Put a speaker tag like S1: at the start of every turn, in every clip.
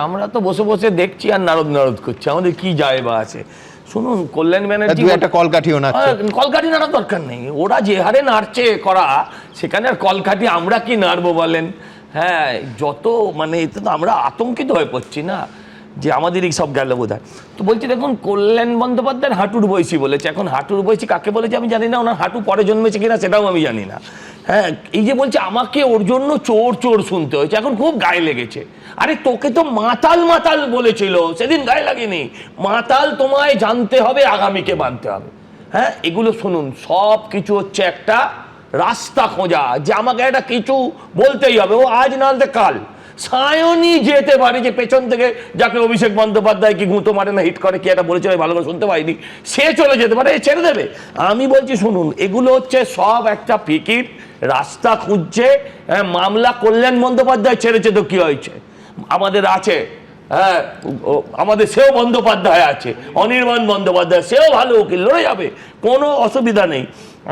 S1: আমরা তো বসে বসে দেখছি আর নারদ নারদ করছি, আমাদের কি যায় বা আছে। শুনুন, কল্যাণ ব্যানার্জি
S2: একটা কলকাঠিও নাড়ছে,
S1: কলকাঠি নাড়ার দরকার নেই, ওরা যে হারে নাড়ছে করা, সেখানে আর কলকাঠি আমরা কি নাড়বো বলেন? হ্যাঁ, যত মানে এতে তো আমরা আতঙ্কিত হয়ে পড়ছি না যে আমাদের এই সব গেল বোধ হয়। তো বলছি দেখুন, কল্যাণ বন্দ্যোপাধ্যায়ের হাঁটুর বয়সী বলেছে। এখন হাঁটুর বয়সী কাকে বলেছে আমি জানি না, ওনার হাঁটু পরে জন্মেছে কিনা সেটাও আমি জানি না। হ্যাঁ, এই যে বলছে আমাকে ওর জন্য চোর চোর শুনতে হয়েছে, এখন খুব গায়ে লেগেছে। আরে তোকে তো মাতাল মাতাল বলেছিল, সেদিন গায়ে লাগেনি। মাতাল তোমায় জানতে হবে, আগামীকে মানতে হবে। হ্যাঁ, এগুলো শুনুন, সব কিছু হচ্ছে একটা রাস্তা খোঁজা, যে আমাকে একটা কিছু বলতেই হবে, ও আজ না হলে কাল সায়নী যেতে পারে, যে পেছন থেকে যাকে অভিষেক বন্দ্যোপাধ্যায় কি গুঁতো মারে না হিট করে কি একটা বলেছিল, ভালো করে শুনতে পাইনি, সে চলে যেতে পারে, ছেড়ে দেবে। আমি বলছি শুনুন, এগুলো হচ্ছে সব একটা ফিকির, রাস্তা খুঁজছে। মামলা কল্যাণ বন্দ্যোপাধ্যায় ছেড়েছে তো কি হয়েছে, আমাদের আছে। হ্যাঁ, আমাদের সেও বন্দ্যোপাধ্যায় আছে, অনির্বাণ বন্দ্যোপাধ্যায়, সেও ভালো উকিল, লড়ে যাবে, কোনো অসুবিধা নেই।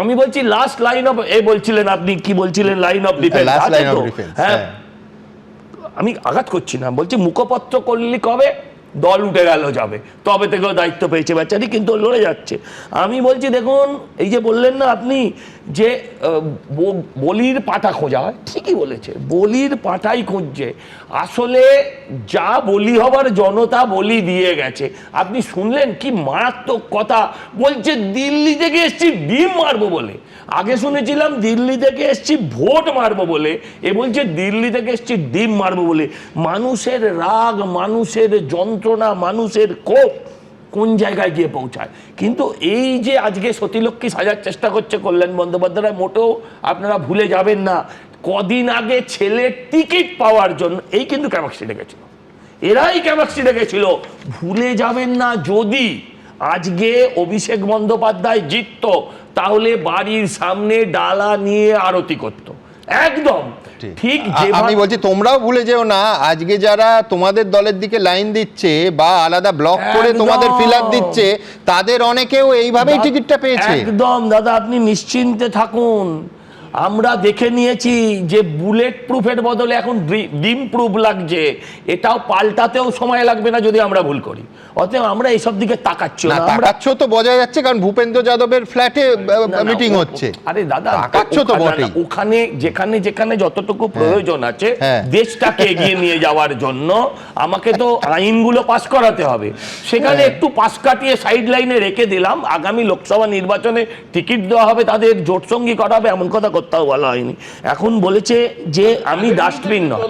S1: আমি বলছি লাস্ট লাইন অফ, বলছিলেন আপনি কি বলছিলেন, লাইন অফ ডিফেন্স। হ্যাঁ, আমি আঘাত করছি না, বলছি মুখপত্র করলি কবে, দল উঠে গেল যাবে, তবে থেকেও দায়িত্ব পেয়েছে বেচারি, কিন্তু লড়ে যাচ্ছে। আমি বলছি দেখুন, এই যে বললেন না আপনি যে বলির পাঁঠা খোঁজা হয়, ঠিকই বলেছে, বলির পাঁঠাই খুঁজছে। আসলে যা বলি হবার জনতা বলি দিয়ে গেছে। আপনি শুনলেন কি মারাত্মক কথা বলছে, দিল্লি থেকে এসছি ডিম মারবো বলে। আগে শুনেছিলাম দিল্লি থেকে এসছি ভোট মারবো বলে, এ বলছে দিল্লি থেকে এসছি ডিম মারবো বলে। মানুষের রাগ, মানুষের যন্ত্রণা, মানুষের ক্ষোভ কোন জায়গায় গিয়ে পৌঁছায়। কিন্তু এই যে আজকে সতীলক্ষ্মী সাজার চেষ্টা করছে কল্যাণ বন্দ্যোপাধ্যায়, মোটেও আপনারা ভুলে যাবেন না, কদিন আগে ছেলের টিকিট পাওয়ার জন্য এই কিন্তু ক্যামাক্সি ডেকেছিল, এরাই ক্যামাক্সি ডেকেছিল, ভুলে যাবেন না। যদি আজকে অভিষেক বন্দ্যোপাধ্যায় জিততো, তাহলে বাড়ির সামনে ডালা নিয়ে আরতি করতো, একদম ঠিক।
S2: আমি বলছি তোমরাও ভুলে যেও না, আজকে যারা তোমাদের দলের দিকে লাইন দিচ্ছে বা আলাদা ব্লক করে তোমাদের ফিলার দিচ্ছে, তাদের অনেকেও এইভাবেই টিকিটটা পেয়েছে।
S1: একদম দাদা, আপনি নিশ্চিন্তে থাকুন, আমরা দেখে নিয়েছি যে বুলেট প্রুফের বদলে এখন ডিম প্রুফ লাগছে, এটাও পাল্টাতেও সময় লাগবে না যদি আমরা ভুল করি। অতএব আমরা এইসব দিকে তাকাচ্ছি না,
S2: তাকাচ্ছ তো বোঝা যাচ্ছে, কারণ ভূপেন্দ্র যাদবের ফ্ল্যাটে মিটিং হচ্ছে।
S1: আরে দাদা,
S2: তাকাচ্ছ তো বটেই,
S1: ওখানে যেখানে যেখানে যতটুকু প্রয়োজন আছে দেশটাকে এগিয়ে নিয়ে যাওয়ার জন্য আমাকে তো আইনগুলো পাস করাতে হবে, সেখানে একটু পাশ কাটিয়ে সাইড লাইনে রেখে দিলাম। আগামী লোকসভা নির্বাচনে টিকিট দেওয়া হবে, তাদের জোটসঙ্গী করা হবে, এমন কথা তাও বলা হয়নি। এখন বলেছে যে আমি ডাস্টবিন নয়।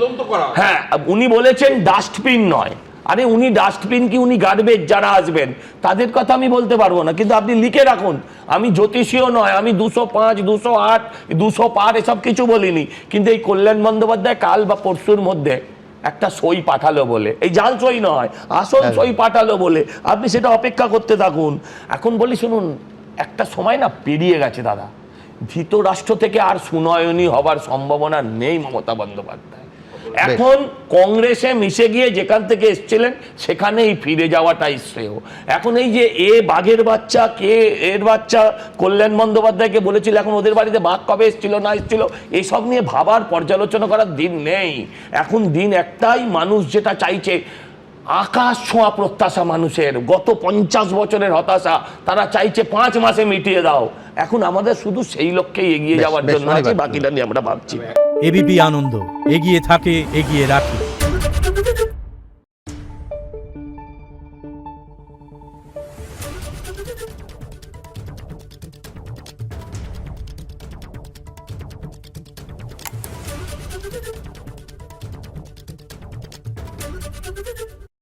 S1: হ্যাঁ, উনি বলেছেন ডাস্টবিন নয়। আরে উনি ডাস্টবিন কি, উনি গার্বেজ যারা আসবেন তাদের কথা আমি বলতে পারবো না, কিন্তু আপনি লিখে রাখুন। আমি জ্যোতিষীয় নয়, আমি 205, 208, 200 পার এসব কিছু বলিনি, কিন্তু এই কল্যাণ বন্দ্যোপাধ্যায় কাল বা পরশুর মধ্যে একটা সই পাঠালো বলে, এই জাল সই নয়, আসল সই পাঠালো বলে, আপনি সেটা অপেক্ষা করতে থাকুন। এখন বলি শুনুন, একটা সময় না পেরিয়ে গেছে দাদা, ধৃতরাষ্ট্র থেকে আর সুনয়নী হবার সম্ভাবনা নেই মমতা বন্দ্যোপাধ্যায়। এখন কংগ্রেসে মিশে গিয়ে যেখান থেকে এসেছিলেন সেখানেই ফিরে যাওয়াটাই শ্রেয়। এখন এই যে বাঘের বাচ্চা, কে এর বাচ্চা, কল্যাণ বন্দ্যোপাধ্যায়কে বলেছিল, এখন ওদের বাড়িতে বাঘ কবে এসেছিল না এসেছিল এইসব নিয়ে ভাবার পর্যালোচনা করার দিন নেই। এখন দিন একটাই, মানুষ যেটা চাইছে, আকাশ ছোঁয়া প্রত্যাশা মানুষের, গত 50 বছরের হতাশা, তারা চাইছে 5 মাসে মিটিয়ে দাও। এখন আমাদের শুধু সেই লক্ষ্যে এগিয়ে যাওয়ার জন্য আছে, বাকিটা নিয়ে আমরা ভাবছি।
S3: এবিপি আনন্দ, এগিয়ে থাকে, এগিয়ে রাখে।